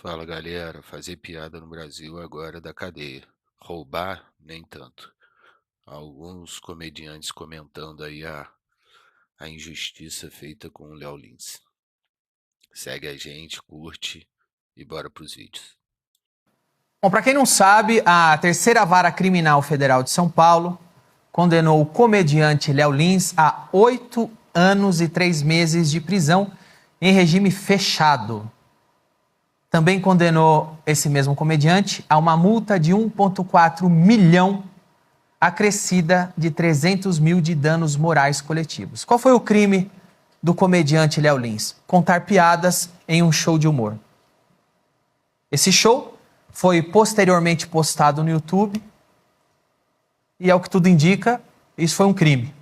Fala galera, fazer piada no Brasil agora é da cadeia. Roubar, nem tanto. Alguns comediantes comentando aí a injustiça feita com o Léo Lins. Segue a gente, curte e bora pros vídeos. Bom, para quem não sabe, a Terceira Vara Criminal Federal de São Paulo condenou o comediante Léo Lins a 8 anos e 3 meses de prisão em regime fechado. Também condenou esse mesmo comediante a uma multa de 1,4 milhão, acrescida de 300 mil de danos morais coletivos. Qual foi o crime do comediante Léo Lins? Contar piadas em um show de humor. Esse show foi posteriormente postado no YouTube e, ao que tudo indica, isso foi um crime.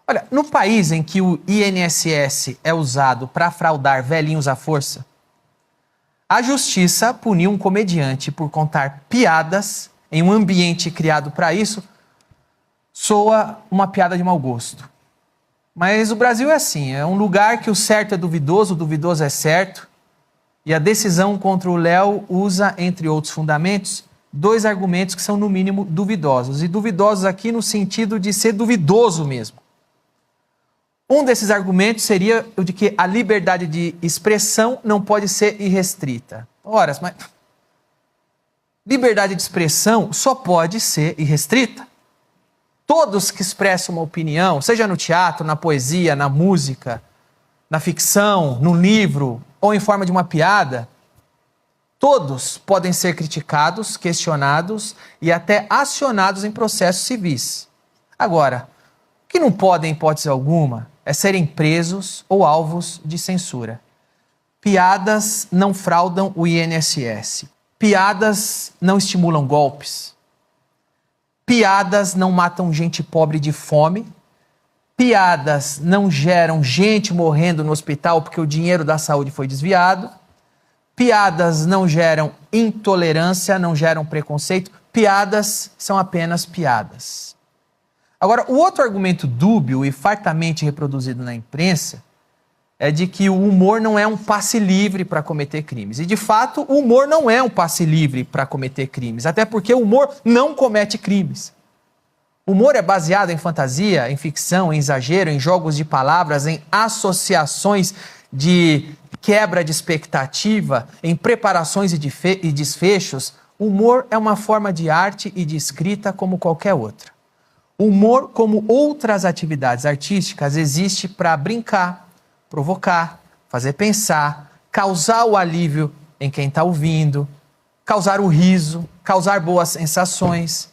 Olha, no país em que o INSS é usado para fraudar velhinhos à força, a justiça puniu um comediante por contar piadas em um ambiente criado para isso. Soa uma piada de mau gosto. Mas o Brasil é assim, é um lugar que o certo é duvidoso, o duvidoso é certo. E a decisão contra o Léo usa, entre outros fundamentos, 2 argumentos que são, no mínimo, duvidosos. E duvidosos aqui no sentido de ser duvidoso mesmo. Um desses argumentos seria o de que a liberdade de expressão não pode ser irrestrita. Ora, mas liberdade de expressão só pode ser irrestrita. Todos que expressam uma opinião, seja no teatro, na poesia, na música, na ficção, no livro ou em forma de uma piada, todos podem ser criticados, questionados e até acionados em processos civis. Agora, o que não podem, em hipótese alguma, é serem presos ou alvos de censura. Piadas não fraudam o INSS. Piadas não estimulam golpes. Piadas não matam gente pobre de fome. Piadas não geram gente morrendo no hospital porque o dinheiro da saúde foi desviado. Piadas não geram intolerância, não geram preconceito. Piadas são apenas piadas. Agora, o outro argumento dúbio e fartamente reproduzido na imprensa é de que o humor não é um passe livre para cometer crimes. E, de fato, o humor não é um passe livre para cometer crimes, até porque o humor não comete crimes. O humor é baseado em fantasia, em ficção, em exagero, em jogos de palavras, em associações de quebra de expectativa, em preparações e desfechos. O humor é uma forma de arte e de escrita como qualquer outra. O humor, como outras atividades artísticas, existe para brincar, provocar, fazer pensar, causar o alívio em quem está ouvindo, causar o riso, causar boas sensações.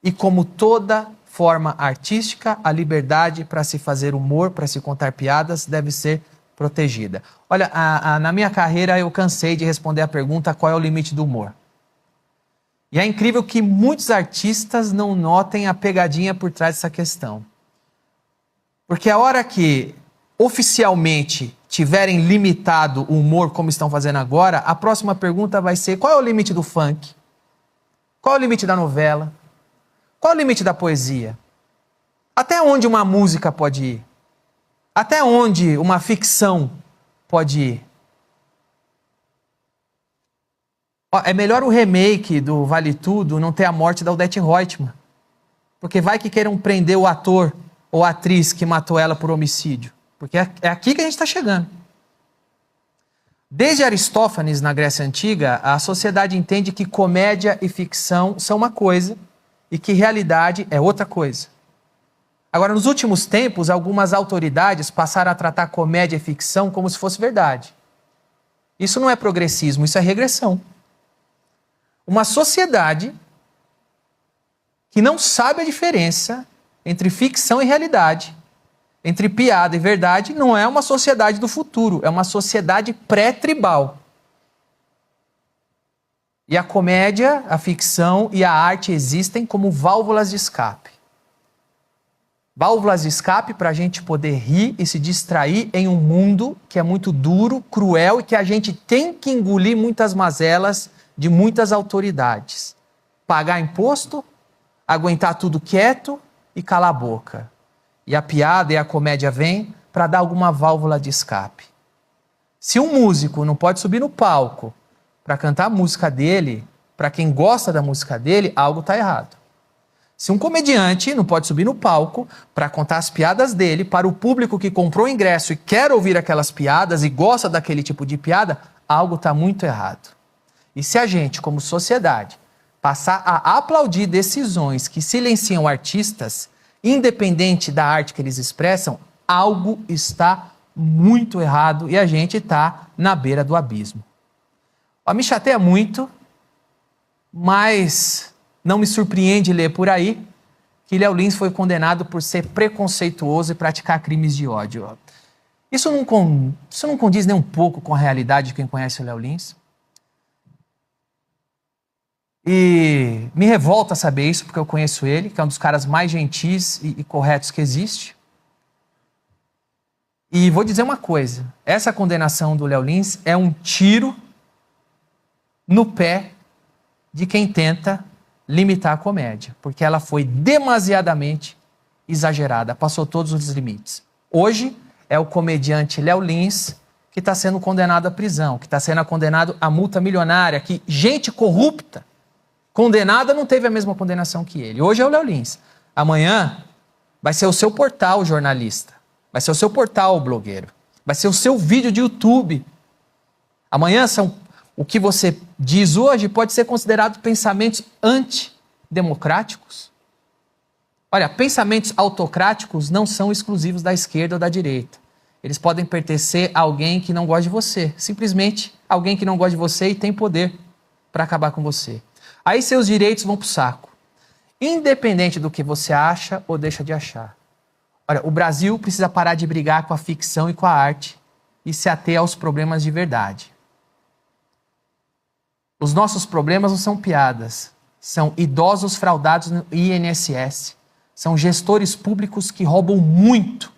E como toda forma artística, a liberdade para se fazer humor, para se contar piadas, deve ser protegida. Olha, na minha carreira eu cansei de responder a pergunta qual é o limite do humor. E é incrível que muitos artistas não notem a pegadinha por trás dessa questão. Porque a hora que oficialmente tiverem limitado o humor como estão fazendo agora, a próxima pergunta vai ser: qual é o limite do funk? Qual é o limite da novela? Qual é o limite da poesia? Até onde uma música pode ir? Até onde uma ficção pode ir? É melhor o remake do Vale Tudo não ter a morte da Odete Roitman. Porque vai que queiram prender o ator ou a atriz que matou ela por homicídio. Porque é aqui que a gente está chegando. Desde Aristófanes, na Grécia Antiga, a sociedade entende que comédia e ficção são uma coisa e que realidade é outra coisa. Agora, nos últimos tempos, algumas autoridades passaram a tratar comédia e ficção como se fosse verdade. Isso não é progressismo, isso é regressão. Uma sociedade que não sabe a diferença entre ficção e realidade, entre piada e verdade, não é uma sociedade do futuro, é uma sociedade pré-tribal. E a comédia, a ficção e a arte existem como válvulas de escape. Válvulas de escape para a gente poder rir e se distrair em um mundo que é muito duro, cruel e que a gente tem que engolir muitas mazelas de muitas autoridades. Pagar imposto, aguentar tudo quieto e calar a boca. E a piada e a comédia vêm para dar alguma válvula de escape. Se um músico não pode subir no palco para cantar a música dele, para quem gosta da música dele, algo está errado. Se um comediante não pode subir no palco para contar as piadas dele para o público que comprou o ingresso e quer ouvir aquelas piadas e gosta daquele tipo de piada, algo está muito errado. E se a gente, como sociedade, passar a aplaudir decisões que silenciam artistas, independente da arte que eles expressam, algo está muito errado e a gente está na beira do abismo. Me chateia muito, mas não me surpreende ler por aí que Léo Lins foi condenado por ser preconceituoso e praticar crimes de ódio. Isso não condiz nem um pouco com a realidade de quem conhece o Léo Lins. E me revolta saber isso, porque eu conheço ele, que é um dos caras mais gentis e corretos que existe. E vou dizer uma coisa, essa condenação do Léo Lins é um tiro no pé de quem tenta limitar a comédia, porque ela foi demasiadamente exagerada, passou todos os limites. Hoje é o comediante Léo Lins que está sendo condenado à prisão, que está sendo condenado à multa milionária, que gente corrupta, condenada, não teve a mesma condenação que ele. Hoje é o Léo Lins. Amanhã vai ser o seu portal jornalista, vai ser o seu portal blogueiro, vai ser o seu vídeo de YouTube. Amanhã o que você diz hoje pode ser considerado pensamentos antidemocráticos. Olha, pensamentos autocráticos não são exclusivos da esquerda ou da direita. Eles podem pertencer a alguém que não gosta de você. Simplesmente alguém que não gosta de você e tem poder para acabar com você. Aí seus direitos vão para o saco. Independente do que você acha ou deixa de achar. Olha, o Brasil precisa parar de brigar com a ficção e com a arte e se ater aos problemas de verdade. Os nossos problemas não são piadas, são idosos fraudados no INSS, são gestores públicos que roubam muito,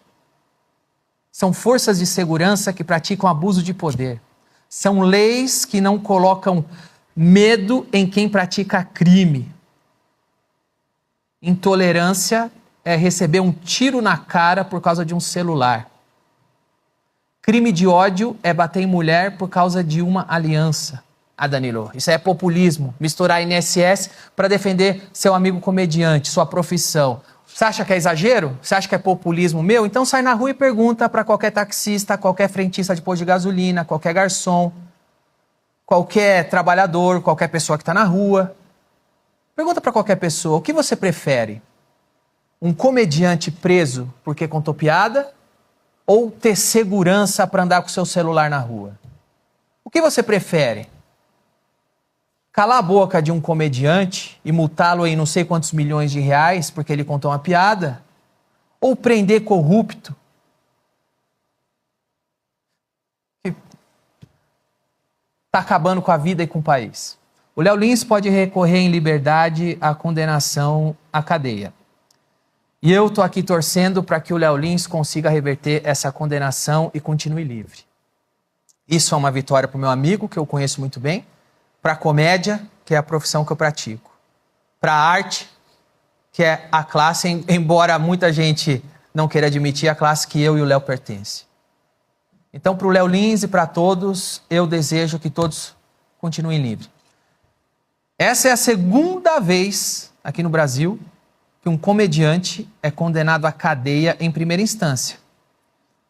são forças de segurança que praticam abuso de poder, são leis que não colocam medo em quem pratica crime. Intolerância é receber um tiro na cara por causa de um celular. Crime de ódio é bater em mulher por causa de uma aliança. Danilo, isso é populismo, misturar INSS para defender seu amigo comediante, sua profissão. Você acha que é exagero? Você acha que é populismo meu? Então sai na rua e pergunta para qualquer taxista, qualquer frentista de posto de gasolina, qualquer garçom, qualquer trabalhador, qualquer pessoa que está na rua. Pergunta para qualquer pessoa, o que você prefere? Um comediante preso porque contou piada ou ter segurança para andar com seu celular na rua? O que você prefere? Calar a boca de um comediante e multá-lo em não sei quantos milhões de reais porque ele contou uma piada? Ou prender corrupto? Que está acabando com a vida e com o país. O Léo Lins pode recorrer em liberdade à condenação à cadeia. E eu estou aqui torcendo para que o Léo Lins consiga reverter essa condenação e continue livre. Isso é uma vitória para o meu amigo, que eu conheço muito bem, para a comédia, que é a profissão que eu pratico, para a arte, que é a classe, embora muita gente não queira admitir, a classe que eu e o Léo pertencem. Então, para o Léo Lins e para todos, eu desejo que todos continuem livres. Essa é a segunda vez aqui no Brasil que um comediante é condenado à cadeia em primeira instância.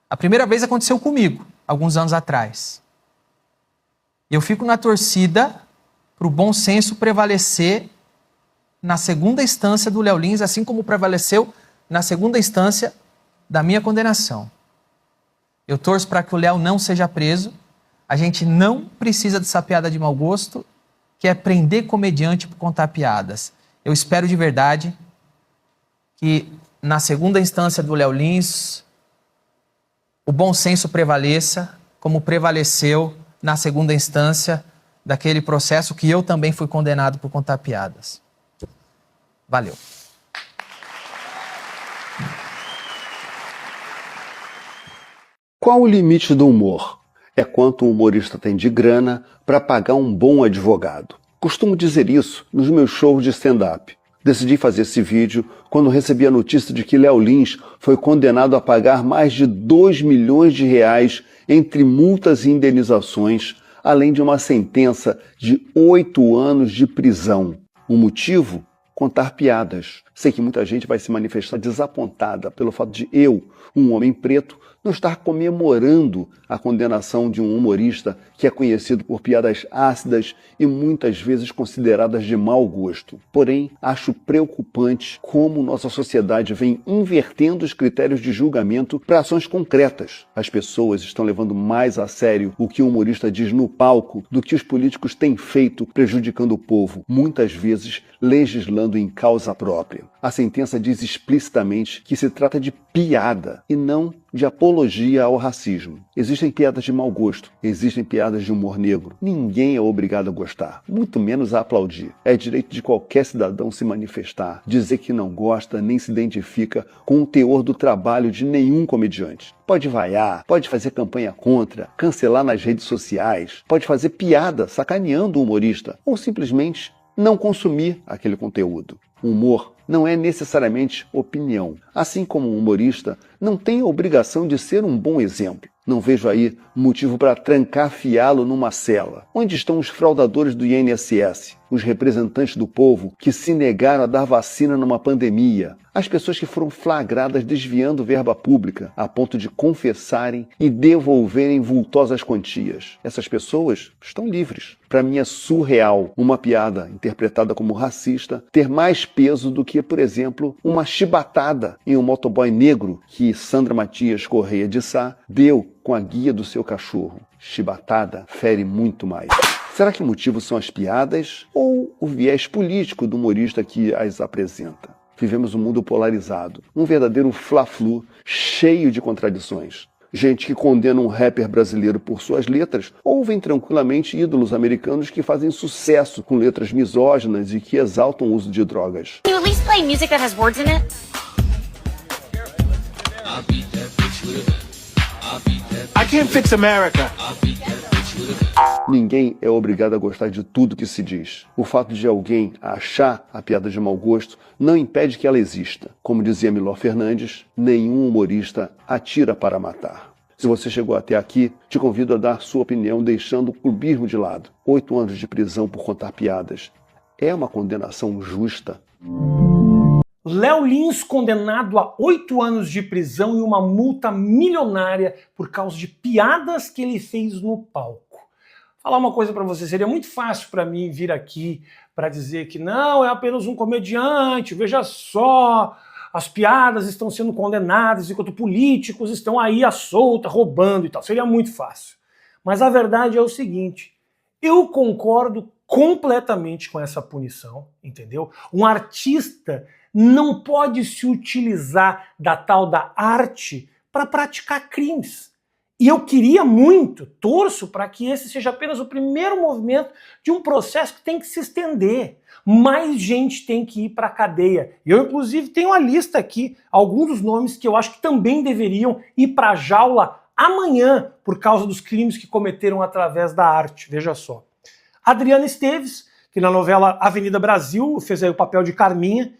A primeira vez aconteceu comigo, alguns anos atrás. Eu fico na torcida para o bom senso prevalecer na segunda instância do Léo Lins, assim como prevaleceu na segunda instância da minha condenação. Eu torço para que o Léo não seja preso. A gente não precisa dessa piada de mau gosto, que é prender comediante por contar piadas. Eu espero de verdade que na segunda instância do Léo Lins o bom senso prevaleça, como prevaleceu na segunda instância daquele processo que eu também fui condenado por contar piadas. Valeu. Qual o limite do humor? É quanto um humorista tem de grana para pagar um bom advogado. Costumo dizer isso nos meus shows de stand-up. Decidi fazer esse vídeo quando recebi a notícia de que Léo Lins foi condenado a pagar mais de 2 milhões de reais entre multas e indenizações, além de uma sentença de 8 anos de prisão. O motivo? Contar piadas. Sei que muita gente vai se manifestar desapontada pelo fato de eu, um homem preto, não estar comemorando a condenação de um humorista que é conhecido por piadas ácidas e muitas vezes consideradas de mau gosto. Porém, acho preocupante como nossa sociedade vem invertendo os critérios de julgamento para ações concretas. As pessoas estão levando mais a sério o que o humorista diz no palco do que os políticos têm feito prejudicando o povo, muitas vezes legislando em causa própria. A sentença diz explicitamente que se trata de piada e não de apologia ao racismo. Existem piadas de mau gosto, existem piadas de humor negro. Ninguém é obrigado a gostar, muito menos a aplaudir. É direito de qualquer cidadão se manifestar, dizer que não gosta nem se identifica com o teor do trabalho de nenhum comediante. Pode vaiar, pode fazer campanha contra, cancelar nas redes sociais, pode fazer piada sacaneando o humorista ou simplesmente não consumir aquele conteúdo. O humor não é necessariamente opinião. Assim como um humorista não tem a obrigação de ser um bom exemplo. Não vejo aí motivo para trancafiá-lo numa cela. Onde estão os fraudadores do INSS? Os representantes do povo que se negaram a dar vacina numa pandemia? As pessoas que foram flagradas desviando verba pública a ponto de confessarem e devolverem vultosas quantias? Essas pessoas estão livres. Para mim é surreal uma piada interpretada como racista ter mais peso do que, por exemplo, uma chibatada em um motoboy negro que Sandra Matias Correia de Sá deu com a guia do seu cachorro. Chibatada fere muito mais. Será que o motivo são as piadas ou o viés político do humorista que as apresenta? Vivemos um mundo polarizado, um verdadeiro fla-flu cheio de contradições. Gente que condena um rapper brasileiro por suas letras, ouvem tranquilamente ídolos americanos que fazem sucesso com letras misóginas e que exaltam o uso de drogas. Can you at least play music that has words in it? I can't fix America. Ninguém é obrigado a gostar de tudo que se diz. O fato de alguém achar a piada de mau gosto não impede que ela exista. Como dizia Milor Fernandes, nenhum humorista atira para matar. Se você chegou até aqui, te convido a dar sua opinião deixando o clubismo de lado. 8 anos de prisão por contar piadas. É uma condenação justa? Léo Lins condenado a 8 anos de prisão e uma multa milionária por causa de piadas que ele fez no palco. Falar uma coisa para você, seria muito fácil para mim vir aqui para dizer que não, é apenas um comediante, veja só, as piadas estão sendo condenadas enquanto políticos estão aí à solta, roubando e tal. Seria muito fácil. Mas a verdade é o seguinte, eu concordo completamente com essa punição, entendeu? Um artista não pode se utilizar da tal da arte para praticar crimes. E eu queria muito, torço para que esse seja apenas o primeiro movimento de um processo que tem que se estender. Mais gente tem que ir para a cadeia. Eu, inclusive, tenho uma lista aqui, alguns dos nomes que eu acho que também deveriam ir para a jaula amanhã por causa dos crimes que cometeram através da arte. Veja só. Adriana Esteves, que na novela Avenida Brasil fez aí o papel de Carminha,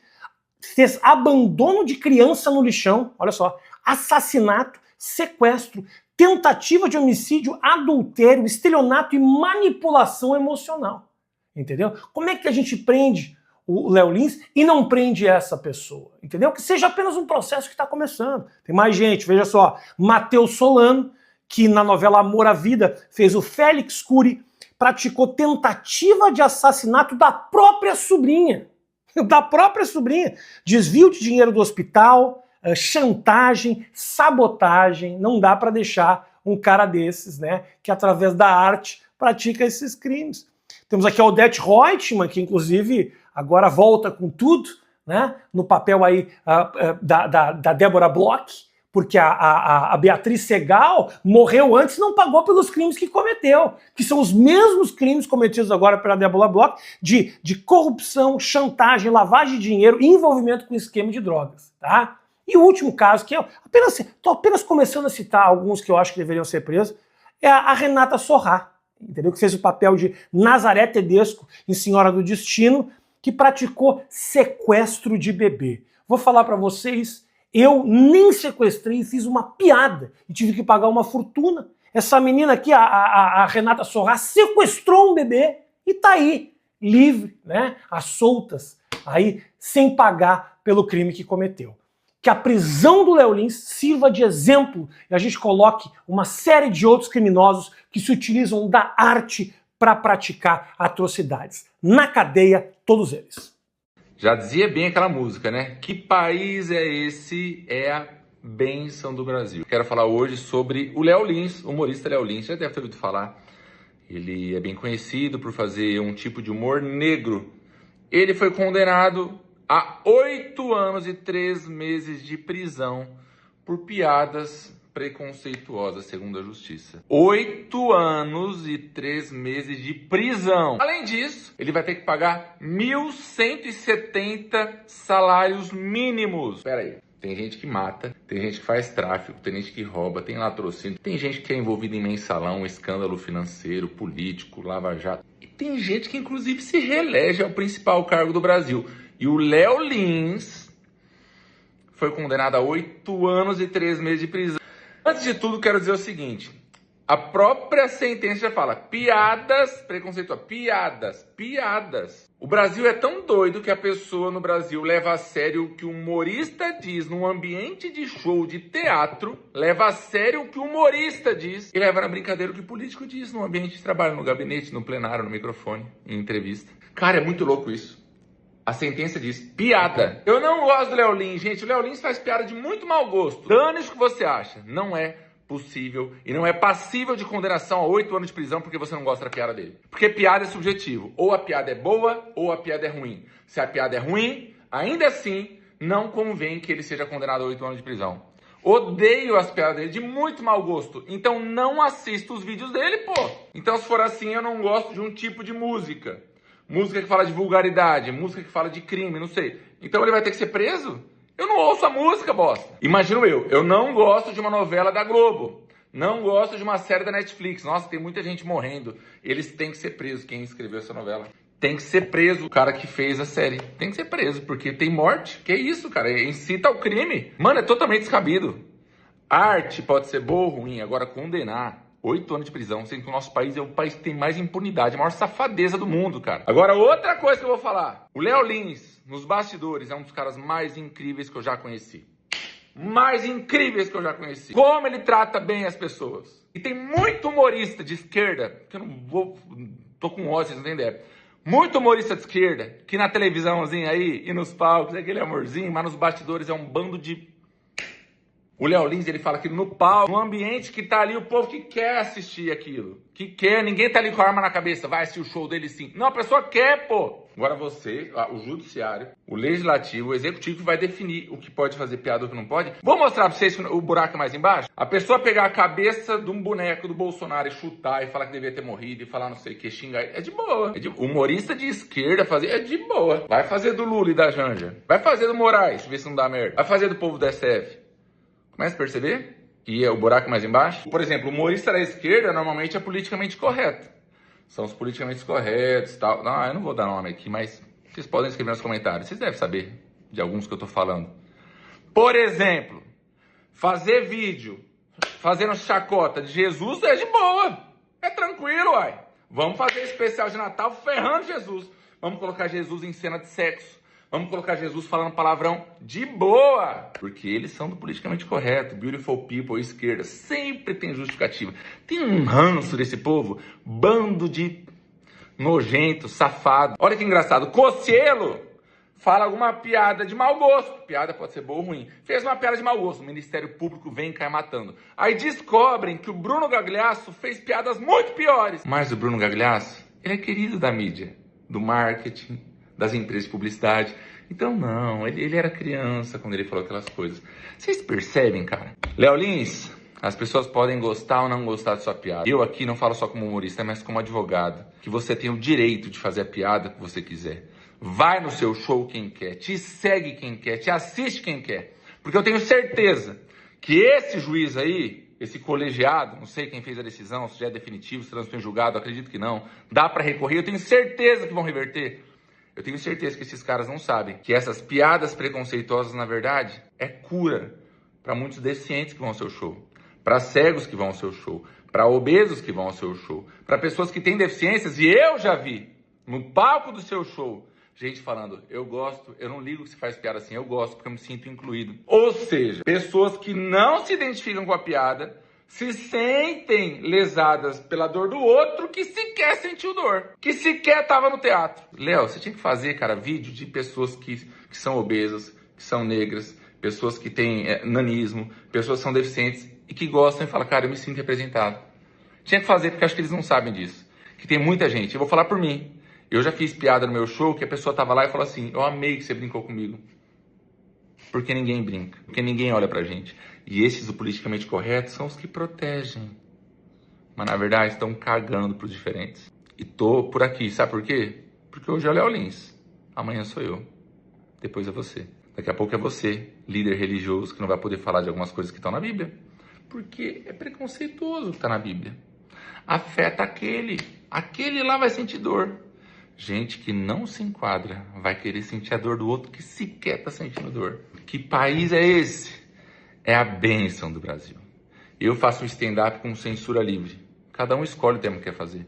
fez abandono de criança no lixão, olha só, assassinato, sequestro, tentativa de homicídio, adultério, estelionato e manipulação emocional. Entendeu? Como é que a gente prende o Léo Lins e não prende essa pessoa? Entendeu? Que seja apenas um processo que está começando. Tem mais gente, veja só, Matheus Solano, que na novela Amor à Vida fez o Félix Cury, praticou tentativa de assassinato da própria sobrinha. Da própria sobrinha. Desvio de dinheiro do hospital, chantagem, sabotagem. Não dá para deixar um cara desses, né, que através da arte pratica esses crimes. Temos aqui a Odete Roitman, que inclusive agora volta com tudo, né, no papel aí da Débora Bloch, porque a Beatriz Segal morreu antes e não pagou pelos crimes que cometeu, que são os mesmos crimes cometidos agora pela Débora Bloch, de corrupção, chantagem, lavagem de dinheiro e envolvimento com esquema de drogas, tá? E o último caso, que eu estou apenas começando a citar alguns que eu acho que deveriam ser presos, é a Renata Sorrah, entendeu? Que fez o papel de Nazaré Tedesco em Senhora do Destino, que praticou sequestro de bebê. Vou falar para vocês, eu nem sequestrei, fiz uma piada e tive que pagar uma fortuna. Essa menina aqui, a Renata Sorrah, sequestrou um bebê e tá aí, livre, né? Às soltas, aí, sem pagar pelo crime que cometeu. Que a prisão do Léo Lins sirva de exemplo e a gente coloque uma série de outros criminosos que se utilizam da arte para praticar atrocidades. Na cadeia, todos eles. Já dizia bem aquela música, né? Que país é esse? É a bênção do Brasil. Quero falar hoje sobre o Léo Lins, o humorista Léo Lins. Já deve ter ouvido falar. Ele é bem conhecido por fazer um tipo de humor negro. Ele foi condenado a 8 anos e 3 meses de prisão por piadas preconceituosas, segundo a justiça. 8 anos e 3 meses de prisão. Além disso, ele vai ter que pagar 1.170 salários mínimos. Espera aí. Tem gente que mata, tem gente que faz tráfico, tem gente que rouba, tem latrocínio, tem gente que é envolvida em mensalão, escândalo financeiro, político, lava-jato. E tem gente que inclusive se reelege ao principal cargo do Brasil. E o Léo Lins foi condenado a 8 anos e 3 meses de prisão. Antes de tudo, quero dizer o seguinte. A própria sentença já fala piadas preconceituosas. Piadas. O Brasil é tão doido que a pessoa no Brasil leva a sério o que o humorista diz num ambiente de show de teatro, leva a sério o que o humorista diz e leva na brincadeira o que o político diz no ambiente de trabalho, no gabinete, no plenário, no microfone, em entrevista. Cara, é muito louco isso. A sentença diz piada. Eu não gosto do Léo Lins, gente. O Léo Lins faz piada de muito mau gosto. Dane-se o que você acha. Não é possível e não é passível de condenação a 8 anos de prisão porque você não gosta da piada dele. Porque piada é subjetivo. Ou a piada é boa ou a piada é ruim. Se a piada é ruim, ainda assim, não convém que ele seja condenado a 8 anos de prisão. Odeio as piadas dele de muito mau gosto. Então não assisto os vídeos dele, pô. Então se for assim, eu não gosto de um tipo de música. Música que fala de vulgaridade, música que fala de crime, não sei. Então ele vai ter que ser preso? Eu não ouço a música, bosta. Imagino eu não gosto de uma novela da Globo. Não gosto de uma série da Netflix. Nossa, tem muita gente morrendo. Eles têm que ser presos, quem escreveu essa novela. Tem que ser preso o cara que fez a série. Tem que ser preso, porque tem morte. Que isso, cara? Incita ao crime. Mano, é totalmente descabido. Arte pode ser boa ou ruim, agora condenar 8 anos de prisão, sendo que o nosso país é o país que tem mais impunidade, a maior safadeza do mundo, cara. Agora, outra coisa que eu vou falar. O Léo Lins, nos bastidores, é um dos caras mais incríveis que eu já conheci. Mais incríveis que eu já conheci. Como ele trata bem as pessoas. E tem muito humorista de esquerda, que eu não vou... Tô com ódio, vocês não têm ideia. Muito humorista de esquerda, que na televisãozinha aí, e nos palcos, é aquele amorzinho, mas nos bastidores é um bando de... O Léo Lins, ele fala que no palco, no ambiente que tá ali, o povo que quer assistir aquilo. Que quer, ninguém tá ali com a arma na cabeça, vai assistir o show dele sim. Não, a pessoa quer, pô. Agora você, o judiciário, o legislativo, o executivo vai definir o que pode fazer piada ou o que não pode. Vou mostrar pra vocês o buraco é mais embaixo. A pessoa pegar a cabeça de um boneco do Bolsonaro e chutar e falar que devia ter morrido e falar não sei o que, xingar, é de boa. Humorista de esquerda fazer, é de boa. Vai fazer do Lula e da Janja. Vai fazer do Moraes, ver se não dá merda. Vai fazer do povo do SF. Começa a perceber que é o buraco mais embaixo? Por exemplo, o humorista da esquerda normalmente é politicamente correto. São os politicamente corretos e tal. Não, eu não vou dar nome aqui, mas vocês podem escrever nos comentários. Vocês devem saber de alguns que eu tô falando. Por exemplo, fazer vídeo fazendo chacota de Jesus é de boa. É tranquilo, uai. Vamos fazer especial de Natal ferrando Jesus. Vamos colocar Jesus em cena de sexo. Vamos colocar Jesus falando palavrão de boa. Porque eles são do politicamente correto. Beautiful people, esquerda. Sempre tem justificativa. Tem um ranço desse povo. Bando de nojento, safado. Olha que engraçado. Cocielo fala alguma piada de mau gosto. Piada pode ser boa ou ruim. Fez uma piada de mau gosto. O Ministério Público vem e cai matando. Aí descobrem que o Bruno Gagliasso fez piadas muito piores. Mas o Bruno Gagliasso, ele é querido da mídia, do marketing, das empresas de publicidade. Então não, ele era criança quando ele falou aquelas coisas. Vocês percebem, cara? Léo Lins, as pessoas podem gostar ou não gostar de sua piada. Eu aqui não falo só como humorista, mas como advogado. Que você tem o direito de fazer a piada que você quiser. Vai no seu show quem quer, te segue quem quer, te assiste quem quer. Porque eu tenho certeza que esse juiz aí, esse colegiado, não sei quem fez a decisão, se já é definitivo, se transitou em julgado, acredito que não. Dá pra recorrer, eu tenho certeza que vão reverter. Eu tenho certeza que esses caras não sabem que essas piadas preconceituosas, na verdade, é cura para muitos deficientes que vão ao seu show, para cegos que vão ao seu show, para obesos que vão ao seu show, para pessoas que têm deficiências. E eu já vi no palco do seu show gente falando: eu gosto, eu não ligo que se faz piada assim, eu gosto porque eu me sinto incluído. Ou seja, pessoas que não se identificam com a piada se sentem lesadas pela dor do outro que sequer sentiu dor, que sequer estava no teatro. Léo, você tinha que fazer, cara, vídeo de pessoas que são obesas, que são negras, pessoas que têm nanismo, pessoas que são deficientes e que gostam e falam: cara, eu me sinto representado. Tinha que fazer, porque acho que eles não sabem disso. Que tem muita gente, eu vou falar por mim. Eu já fiz piada no meu show que a pessoa tava lá e falou assim: eu amei que você brincou comigo. Porque ninguém brinca, porque ninguém olha pra gente. E esses do politicamente correto são os que protegem. Mas na verdade estão cagando pros diferentes. E tô por aqui, sabe por quê? Porque hoje é o Léo Lins, amanhã sou eu, depois é você. Daqui a pouco é você, líder religioso, que não vai poder falar de algumas coisas que estão na Bíblia. Porque é preconceituoso o que tá na Bíblia. Afeta aquele lá vai sentir dor. Gente que não se enquadra vai querer sentir a dor do outro que sequer está sentindo dor. Que país é esse? É a bênção do Brasil. Eu faço um stand-up com censura livre. Cada um escolhe o tema que quer fazer.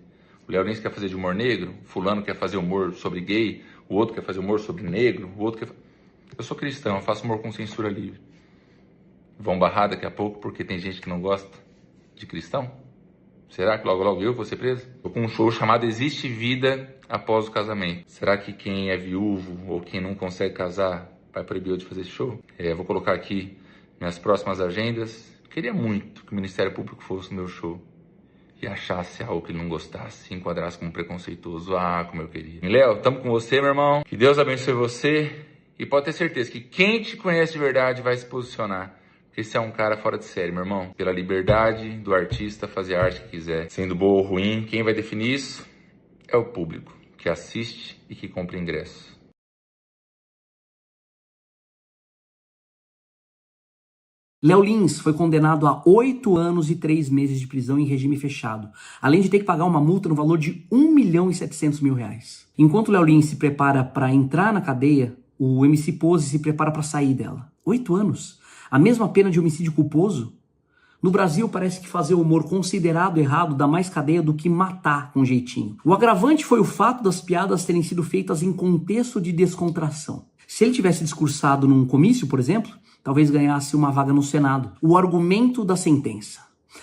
O Léo Lins quer fazer de humor negro, fulano quer fazer humor sobre gay, o outro quer fazer humor sobre negro, o outro quer... Eu sou cristão, eu faço humor com censura livre. Vão barrar daqui a pouco porque tem gente que não gosta de cristão? Será que logo eu vou ser preso? Estou com um show chamado Existe Vida Após o Casamento. Será que quem é viúvo ou quem não consegue casar vai proibir eu de fazer esse show? Vou colocar aqui minhas próximas agendas. Queria muito que o Ministério Público fosse no meu show e achasse algo que ele não gostasse, enquadrasse como preconceituoso. Ah, como eu queria. E Léo, tamo com você, meu irmão. Que Deus abençoe você. E pode ter certeza que quem te conhece de verdade vai se posicionar. Porque você é um cara fora de série, meu irmão. Pela liberdade do artista fazer a arte que quiser. Sendo boa ou ruim, quem vai definir isso é o público, que assiste e que compra ingresso. Léo Lins foi condenado a 8 anos e 3 meses de prisão em regime fechado, além de ter que pagar uma multa no valor de R$1.700.000. Enquanto Léo Lins se prepara para entrar na cadeia, o MC Pose se prepara para sair dela. 8 anos? A mesma pena de homicídio culposo? No Brasil, parece que fazer humor considerado errado dá mais cadeia do que matar com jeitinho. O agravante foi o fato das piadas terem sido feitas em contexto de descontração. Se ele tivesse discursado num comício, por exemplo, talvez ganhasse uma vaga no Senado. O argumento da sentença: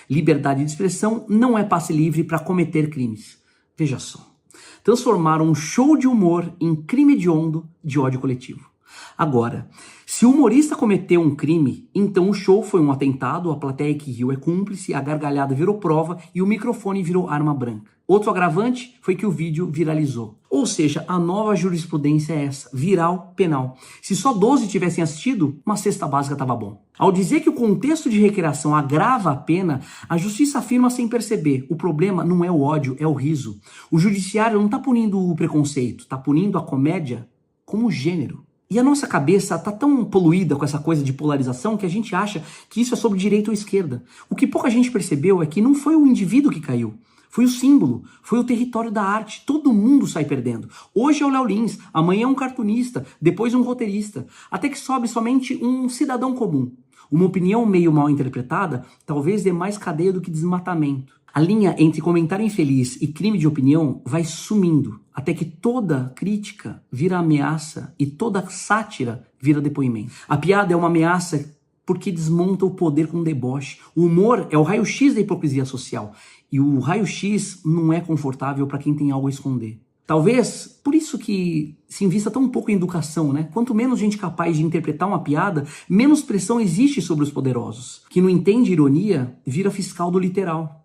liberdade de expressão não é passe livre para cometer crimes. Veja só. Transformaram um show de humor em crime hediondo de ódio coletivo. Agora, se o humorista cometeu um crime, então o show foi um atentado, a plateia que riu é cúmplice, a gargalhada virou prova e o microfone virou arma branca. Outro agravante foi que o vídeo viralizou. Ou seja, a nova jurisprudência é essa, viral penal. Se só 12 tivessem assistido, uma cesta básica estava bom. Ao dizer que o contexto de recreação agrava a pena, a justiça afirma sem perceber: o problema não é o ódio, é o riso. O judiciário não está punindo o preconceito, está punindo a comédia como gênero. E a nossa cabeça está tão poluída com essa coisa de polarização que a gente acha que isso é sobre direita ou esquerda. O que pouca gente percebeu é que não foi o indivíduo que caiu. Foi o símbolo, foi o território da arte. Todo mundo sai perdendo. Hoje é o Léo Lins, amanhã é um cartunista, depois um roteirista, até que sobe somente um cidadão comum. Uma opinião meio mal interpretada talvez dê mais cadeia do que desmatamento. A linha entre comentário infeliz e crime de opinião vai sumindo, até que toda crítica vira ameaça e toda sátira vira depoimento. A piada é uma ameaça porque desmonta o poder com deboche. O humor é o raio-x da hipocrisia social. E o raio-x não é confortável para quem tem algo a esconder. Talvez por isso que se invista tão pouco em educação, né? Quanto menos gente capaz de interpretar uma piada, menos pressão existe sobre os poderosos. Quem não entende ironia vira fiscal do literal.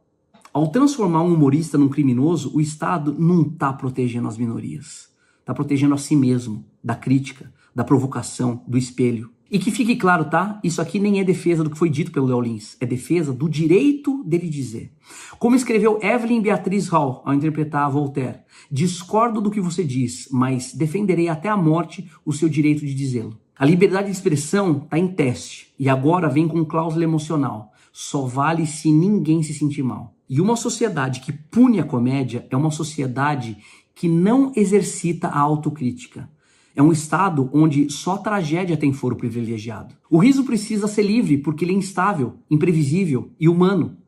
Ao transformar um humorista num criminoso, o Estado não está protegendo as minorias. Está protegendo a si mesmo, da crítica, da provocação, do espelho. E que fique claro, tá? Isso aqui nem é defesa do que foi dito pelo Léo Lins. É defesa do direito dele dizer. Como escreveu Evelyn Beatriz Hall ao interpretar a Voltaire: discordo do que você diz, mas defenderei até a morte o seu direito de dizê-lo. A liberdade de expressão está em teste. E agora vem com cláusula emocional: só vale se ninguém se sentir mal. E uma sociedade que pune a comédia é uma sociedade que não exercita a autocrítica. É um estado onde só a tragédia tem foro privilegiado. O riso precisa ser livre porque ele é instável, imprevisível e humano.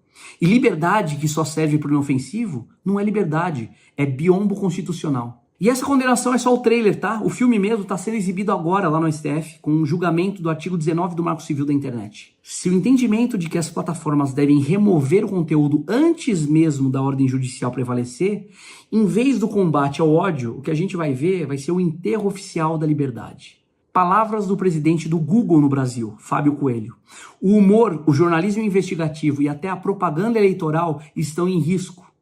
E liberdade que só serve para o inofensivo não é liberdade, é biombo constitucional. E essa condenação é só o trailer, tá? O filme mesmo está sendo exibido agora lá no STF, com um julgamento do artigo 19 do Marco Civil da Internet. Se o entendimento de que as plataformas devem remover o conteúdo antes mesmo da ordem judicial prevalecer, em vez do combate ao ódio, o que a gente vai ver vai ser o enterro oficial da liberdade. Palavras do presidente do Google no Brasil, Fábio Coelho. O humor, o jornalismo investigativo e até a propaganda eleitoral estão em risco,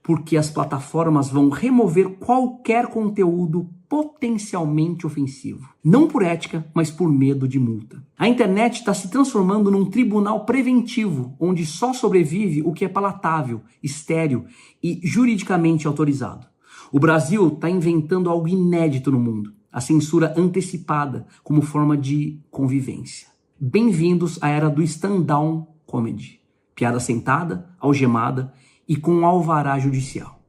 porque as plataformas vão remover qualquer conteúdo potencialmente ofensivo. Não por ética, mas por medo de multa. A internet está se transformando num tribunal preventivo, onde só sobrevive o que é palatável, estéril e juridicamente autorizado. O Brasil está inventando algo inédito no mundo, a censura antecipada como forma de convivência. Bem-vindos à era do stand-down comedy. Piada sentada, algemada e com alvará judicial.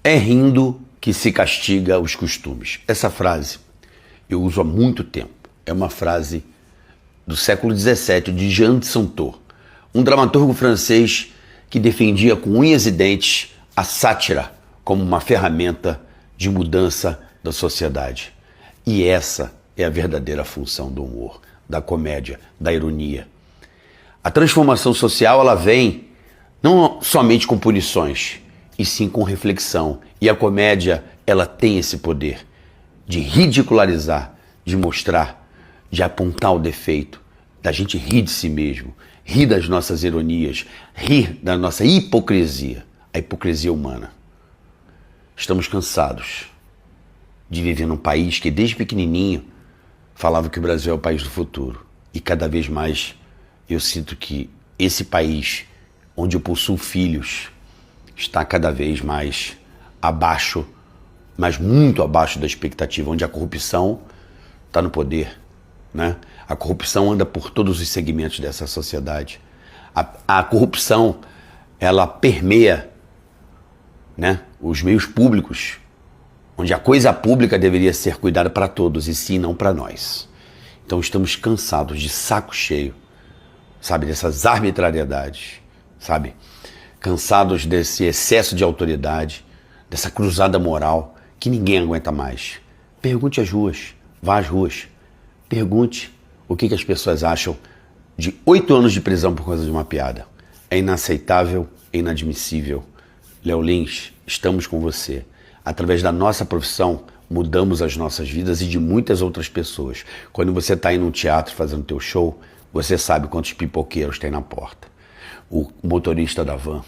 É rindo que se castiga os costumes. Essa frase eu uso há muito tempo. É uma frase do século XVII, de Jean de Saintot, um dramaturgo francês que defendia com unhas e dentes a sátira como uma ferramenta de mudança da sociedade. E essa é a verdadeira função do humor, da comédia, da ironia. A transformação social, ela vem não somente com punições, e sim com reflexão. E a comédia, ela tem esse poder de ridicularizar, de mostrar, de apontar o defeito, da gente rir de si mesmo, rir das nossas ironias, rir da nossa hipocrisia, a hipocrisia humana. Estamos cansados de viver num país que desde pequenininho falava que o Brasil é o país do futuro. E cada vez mais eu sinto que esse país, onde eu possuo filhos, está cada vez mais abaixo, mas muito abaixo da expectativa, onde a corrupção está no poder, né? A corrupção anda por todos os segmentos dessa sociedade. A corrupção, ela permeia, né, os meios públicos, onde a coisa pública deveria ser cuidada para todos, e sim não para nós. Então estamos cansados, de saco cheio, sabe, dessas arbitrariedades, sabe? Cansados desse excesso de autoridade, dessa cruzada moral que ninguém aguenta mais. Pergunte às ruas, vá às ruas, pergunte o que as pessoas acham de 8 anos de prisão por causa de uma piada. É inaceitável, é inadmissível. Léo Lins, estamos com você. Através da nossa profissão, mudamos as nossas vidas e de muitas outras pessoas. Quando você está indo num teatro fazendo teu show, você sabe quantos pipoqueiros tem na porta. O motorista da van,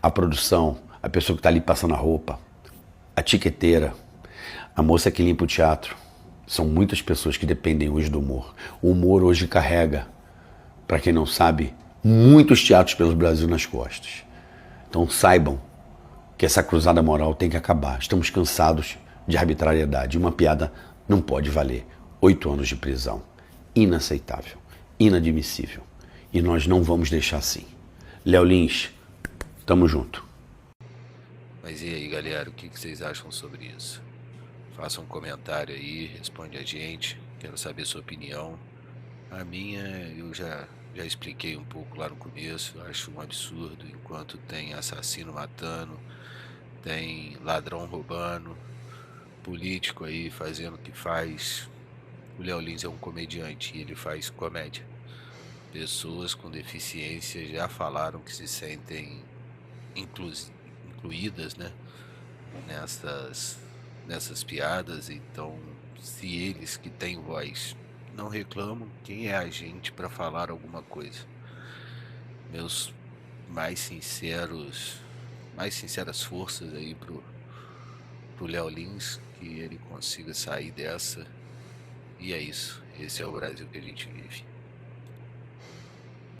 a produção, a pessoa que está ali passando a roupa, a tiqueteira, a moça que limpa o teatro. São muitas pessoas que dependem hoje do humor. O humor hoje carrega, para quem não sabe, muitos teatros pelo Brasil nas costas. Então saibam que essa cruzada moral tem que acabar. Estamos cansados de arbitrariedade. Uma piada não pode valer 8 anos de prisão. Inaceitável, inadmissível. E nós não vamos deixar assim. Léo Lins, tamo junto. Mas e aí, galera, o que vocês acham sobre isso? Faça um comentário aí, responde a gente, quero saber sua opinião. A minha, eu já expliquei um pouco lá no começo, acho um absurdo, enquanto tem assassino matando, tem ladrão roubando, político aí fazendo o que faz. O Léo Lins é um comediante e ele faz comédia. Pessoas com deficiência já falaram que se sentem incluídas, né, nessas piadas. Então, se eles que têm voz não reclamam, quem é a gente para falar alguma coisa? Meus mais sinceras forças aí pro Léo Lins, que ele consiga sair dessa. E é isso. Esse é o Brasil que a gente vive.